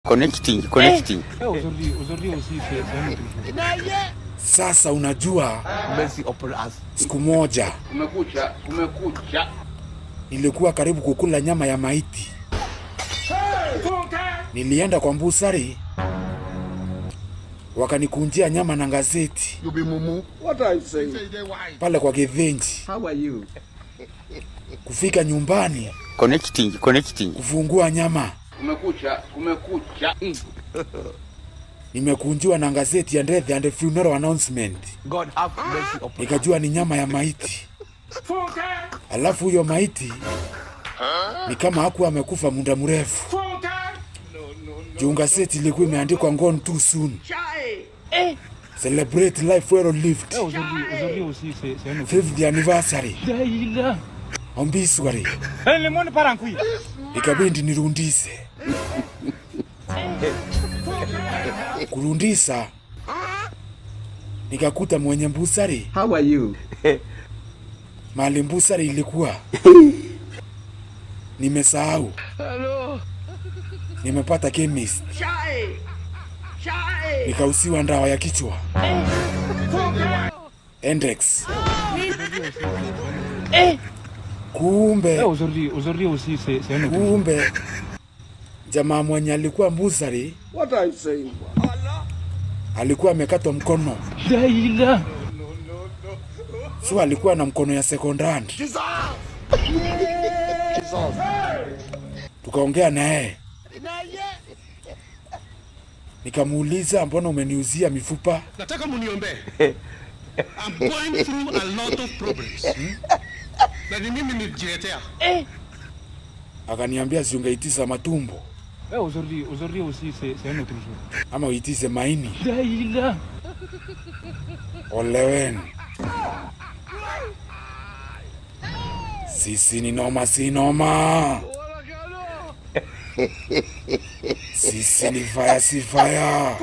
Connecting. Sasa unajua siku moja kumekucha nilikuwa karibu kukula nyama ya maiti. Nilienda kwa mbusari, wakanikunjia nyama na gazeti. What are you saying? Pale kwa Githinji. How are you? Kufika nyumbani, Connecting. kufungua nyama, Kumekucha nimekunjiwa na gazeti ya death and funeral announcement. God have mercy upon us. Nikajua ni nyama ya maiti. Alafu huyo maiti ni kama hakuwa amekufa muda mrefu. Juu gazeti ilikuwa imeandikwa gone too soon. Celebrate life well lived. 5th anniversary. Ombiswari. Ikabindi nirundise. Kurundisa, nikakuta mwenye mbusari. How are you? Mahali mbusari ilikuwa nimesahau. Nimepata chemist. Nikausiwa ndawa ya kichwa. Endex. Kumbe jamaa mwenye alikuwa mbusari, What are you saying? alikuwa amekatwa mkono. So alikuwa na mkono ya second hand. Tukaongea naye. Nikamuuliza, mbona umeniuzia mifupa? Nataka muniombe. I'm going through a lot of problems. Na ni mimi nijiletea. Akaniambia siungeitiza matumbo. Ama uitize maini. Olewen. Sisi ni noma si noma. Sisi ni fire si fire.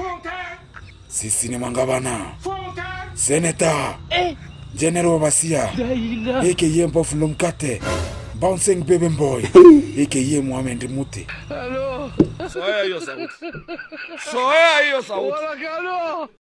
Sisi ni mangabana. Senator. General Basia. A.K.A. Mpofulo Mkate. Bouncing baby boy. A.K.A. Mohamed Muti. Soya hiyo sauti.